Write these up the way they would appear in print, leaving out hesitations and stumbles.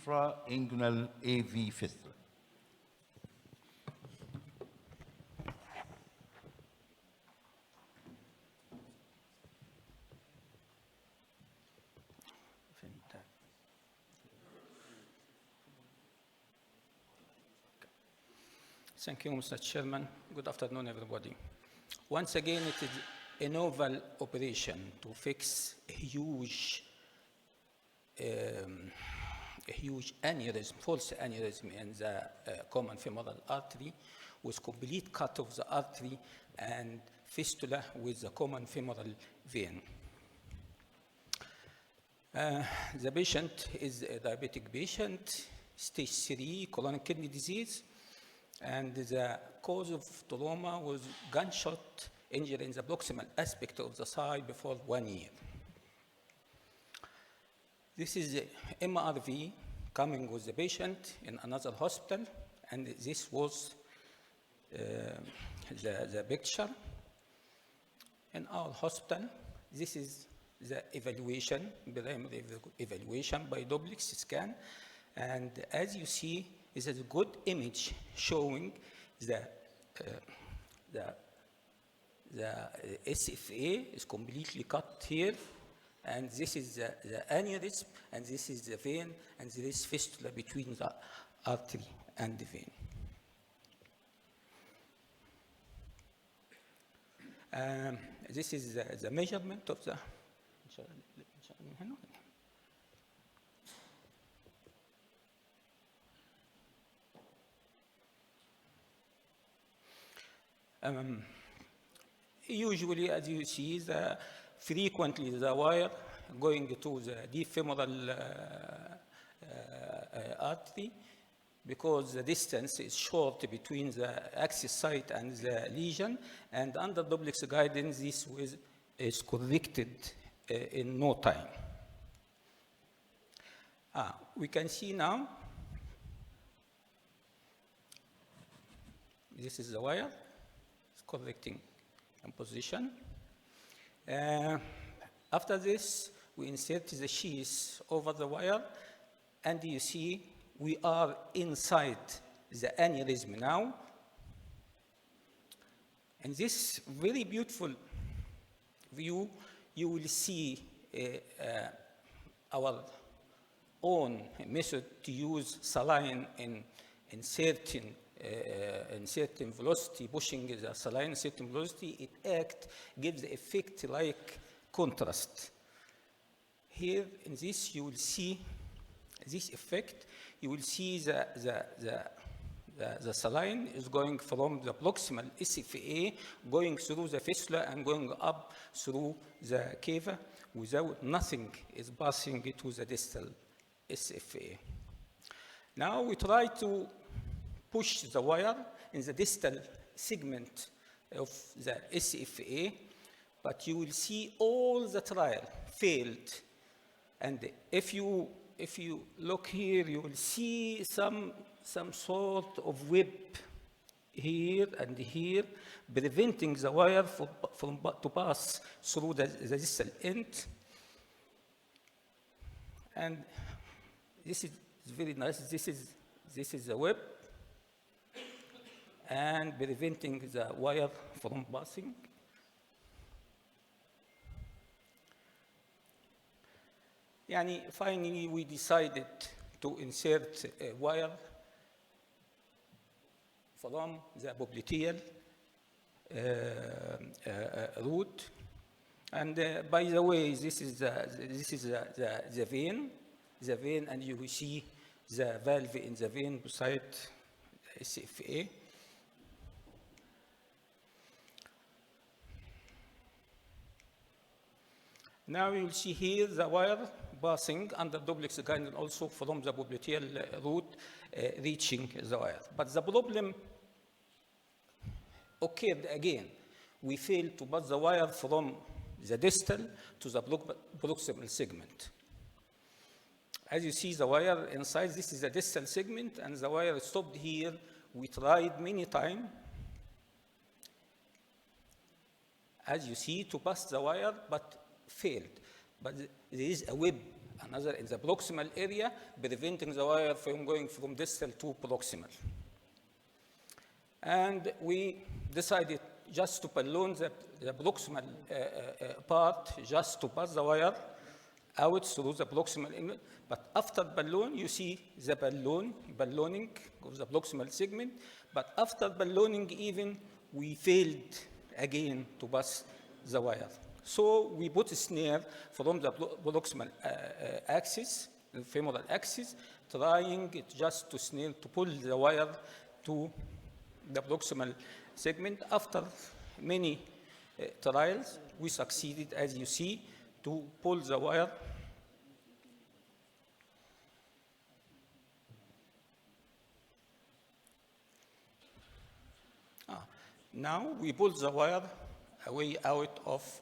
infrainguinal AV fistula. Thank you, Mr. Chairman. Good afternoon, everybody. Once again, it is a novel operation to fix a huge aneurysm, false aneurysm in the common femoral artery with complete cut of the artery and fistula with the common femoral vein. The patient is a diabetic patient, stage 3 colonic kidney disease, and the cause of trauma was gunshot injury in the proximal aspect of the thigh before 1 year. This is the MRV coming with the patient in another hospital, and this was the picture in our hospital. This is the evaluation, primary evaluation by duplex scan, and as you see, this is a good image showing the SFA is completely cut here, and this is the aneurysm, and this is the vein, and there is fistula between the artery and the vein. This is the measurement of the. Usually, as you see, frequently the wire going to the deep femoral artery, because the distance is short between the axis site and the lesion, and under duplex guidance, this is corrected in no time. We can see now, this is the wire. Correcting in position. After this, we insert the sheath over the wire, and you see we are inside the aneurysm now. In this very beautiful view, you will see our own method to use saline in certain velocity, pushing the saline certain velocity, it gives the effect like contrast. Here in this, you will see this effect. You will see the saline is going from the proximal SFA, going through the fistula and going up through the cava without nothing is passing to the distal SFA. Now we try to push the wire in the distal segment of the SFA, but you will see all the trial failed. And if you look here, you will see some sort of web here and here, preventing the wire to pass through the distal end. And this is very nice. This is the web, and preventing the wire from passing. Finally, we decided to insert a wire from the popliteal root. And by the way, this is the vein, and you will see the valve in the vein beside the SFA. Now you will see here the wire passing under duplex guidance also from the popliteal root reaching the wire. But the problem occurred again. We failed to pass the wire from the distal to the proximal segment. As you see the wire inside, this is the distal segment, and the wire stopped here. We tried many times, as you see, to pass the wire, but failed. But there is a web another in the proximal area, preventing the wire from going from distal to proximal. And we decided just to balloon the proximal part, just to pass the wire out through the proximal inlet. But after balloon, you see the ballooning of the proximal segment. But after ballooning even, we failed again to pass the wire. So we put a snare from the proximal axis, the femoral axis, trying just to snare, to pull the wire to the proximal segment. After many trials, we succeeded, as you see, to pull the wire now we pull the wire away out of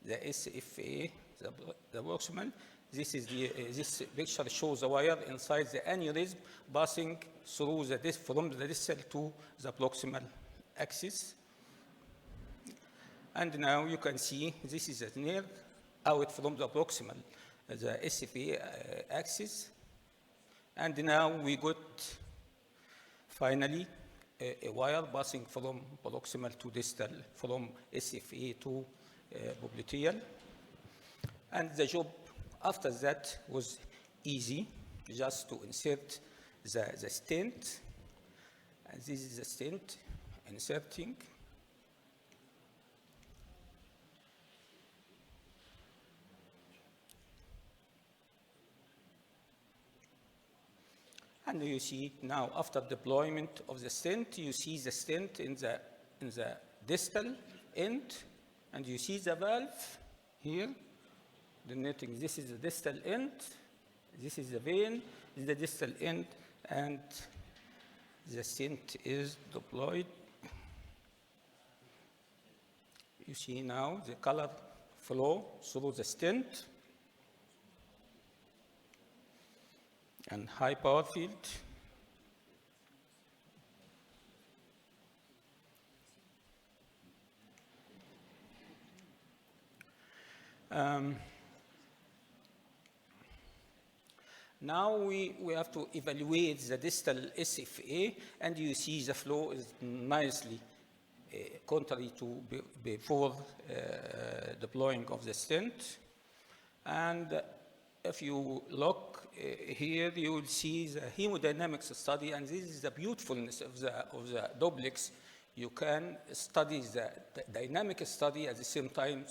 the SFA, the proximal. This is this picture shows the wire inside the aneurysm passing through from the distal to the proximal axis. And now you can see this is a nerve out from the proximal, the SFA axis. And now we got finally a wire passing from proximal to distal, from SFA to popliteal. And the job after that was easy, just to insert the stent. And this is the stent inserting. And you see now, after deployment of the stent, you see the stent in the distal end, and you see the valve here. Denoting this is the distal end, this is the vein, this is the distal end, and the stent is deployed. You see now the color flow through the stent. And high power field. Now we have to evaluate the distal SFA, and you see the flow is nicely contrary to before deploying of the stent. And if you look here, you will see the hemodynamics study, and this is the beautifulness of the duplex. You can study the dynamic study at the same time,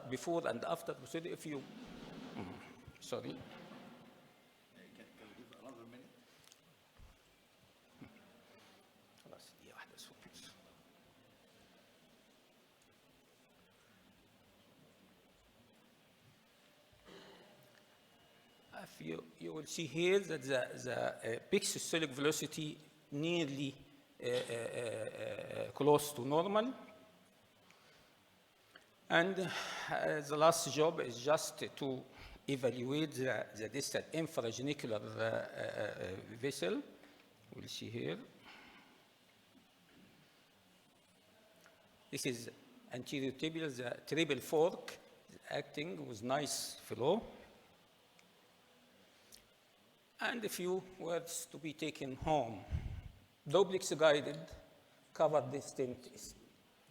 before and after procedure. If you, sorry. Can we give another minute? You will see here that the peak systolic velocity nearly close to normal. And the last job is just to evaluate the distal infragenicular vessel. We'll see here. This is anterior tibial, the triple fork acting with nice flow. And a few words to be taken home. Duplex guided covered stent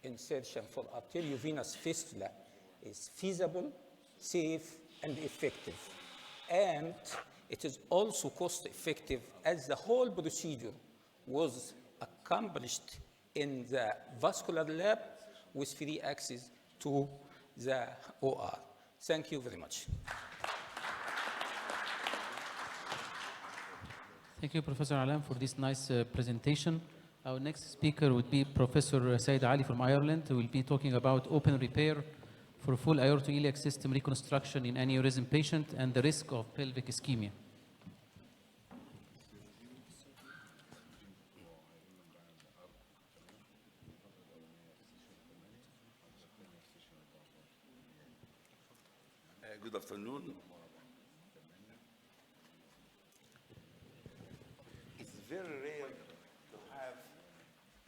insertion for arteriovenous fistula is feasible, safe, and effective. And it is also cost effective, as the whole procedure was accomplished in the vascular lab with free access to the OR. Thank you very much. Thank you, Professor Allam, for this nice presentation. Our next speaker would be Professor Said Ali from Ireland, who will be talking about open repair for full aortoiliac system reconstruction in aneurysm patient and the risk of pelvic ischemia. Good afternoon. It's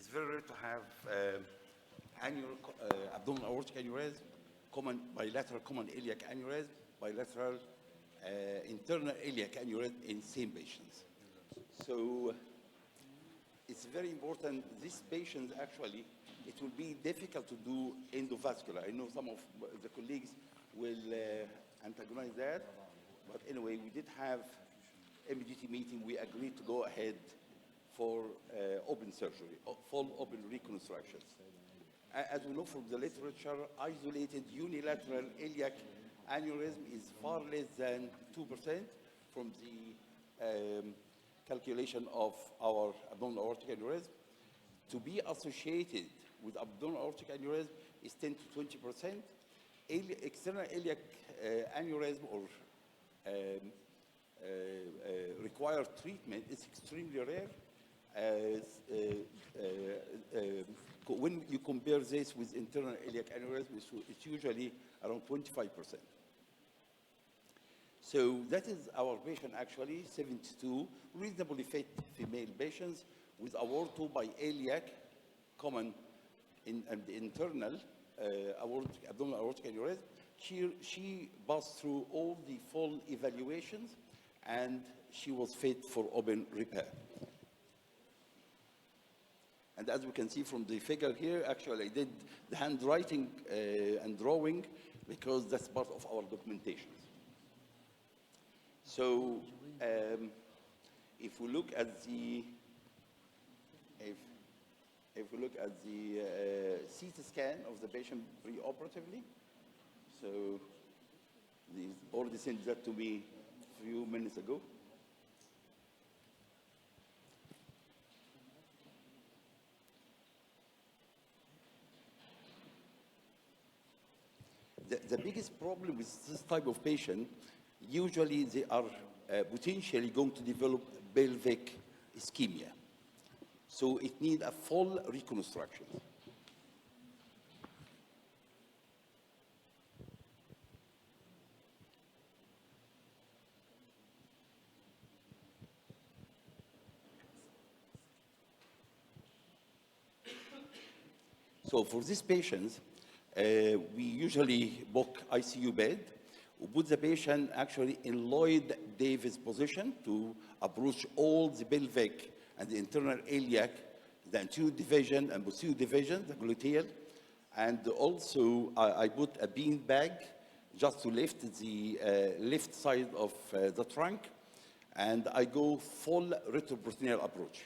very rare to have abdominal aortic aneurysm, bilateral common iliac aneurysm, bilateral internal iliac aneurysm in same patients. So it's very important. These patients actually, it will be difficult to do endovascular. I know some of the colleagues will antagonize that, but anyway, we did have MGT meeting. We agreed to go ahead for open surgery, full open reconstructions. As we know from the literature, isolated unilateral iliac aneurysm is far less than 2% from the calculation of our abdominal aortic aneurysm. To be associated with abdominal aortic aneurysm is 10 to 20%. External iliac aneurysm or required treatment is extremely rare. When you compare this with internal iliac aneurysm, it's usually around 25%. So that is our patient actually, 72, reasonably fit female patients with aorto by iliac, common in the internal abdominal aortic aneurysm. She passed through all the full evaluations and she was fit for open repair. And as we can see from the figure here, actually I did the handwriting and drawing because that's part of our documentation. So if we look at the CT scan of the patient preoperatively, so they already sent that to me a few minutes ago. The biggest problem with this type of patient, usually they are potentially going to develop pelvic ischemia. So it needs a full reconstruction. So for these patients, we usually book ICU bed. We put the patient actually in Lloyd-Davis position to approach all the pelvic and the internal iliac, the anterior division and posterior division, the gluteal. And also I put a bean bag just to lift the left side of the trunk. And I go full retroperitoneal approach.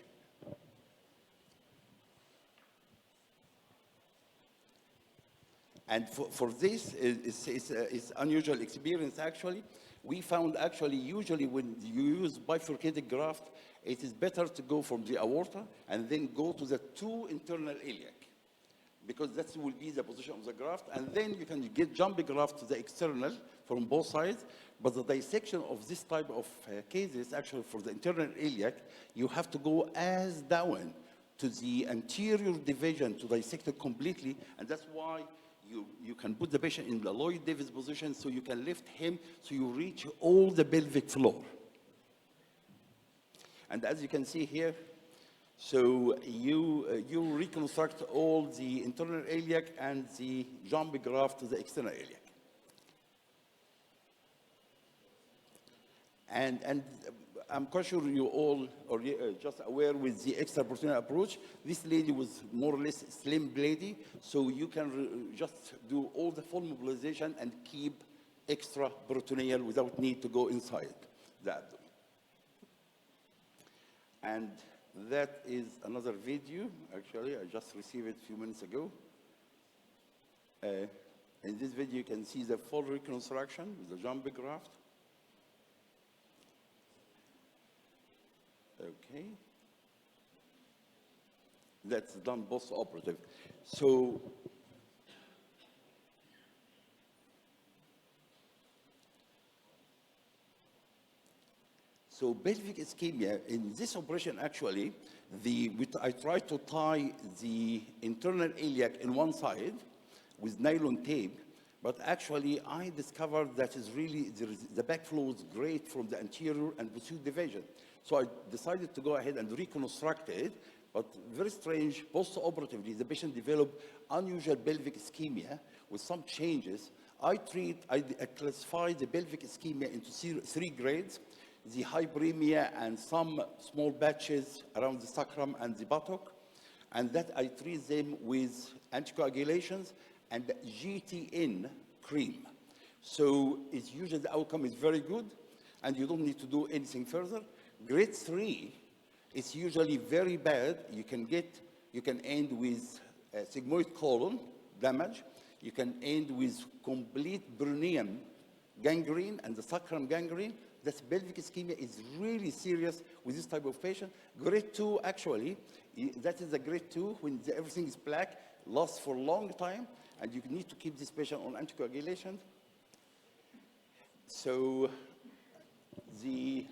And for this, it's unusual experience actually. We found actually usually when you use bifurcated graft, it is better to go from the aorta and then go to the two internal iliac, because that will be the position of the graft, and then you can get jumping graft to the external from both sides. But the dissection of this type of cases, actually for the internal iliac, you have to go as down to the anterior division to dissect it completely, and that's why you can put the patient in the Lloyd-Davis position so you can lift him so you reach all the pelvic floor. And as you can see here, so you reconstruct all the internal iliac and the jumping graft to the external iliac. And I'm quite sure you all are just aware with the extraperitoneal approach. This lady was more or less slim lady, so you can just do all the full mobilization and keep extraperitoneal without need to go inside the abdomen. And that is another video. Actually, I just received it a few minutes ago. In this video, you can see the full reconstruction with the jumping graft. Okay. That's done post-operative. So pelvic ischemia, in this operation actually, I tried to tie the internal iliac in one side with nylon tape, but actually I discovered that is really, the backflow is great from the anterior and posterior division. So I decided to go ahead and reconstruct it, but very strange, post-operatively, the patient developed unusual pelvic ischemia with some changes. I classify the pelvic ischemia into three grades: the hyperemia and some small batches around the sacrum and the buttock, and that I treat them with anticoagulations and GTN cream. So it's usually the outcome is very good, and you don't need to do anything further. Grade 3 is usually very bad. You can end with sigmoid colon damage. You can end with complete perineum gangrene and the sacrum gangrene. That pelvic ischemia is really serious with this type of patient. Grade 2, actually, that is a grade 2 when everything is black, lasts for a long time, and you need to keep this patient on anticoagulation. So the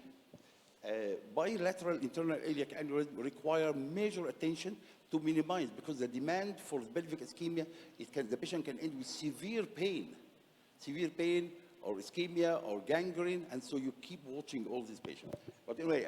bilateral internal iliac aneurysm require major attention to minimize, because the demand for pelvic ischemia, the patient can end with severe pain or ischemia or gangrene, and so you keep watching all these patients. But anyway,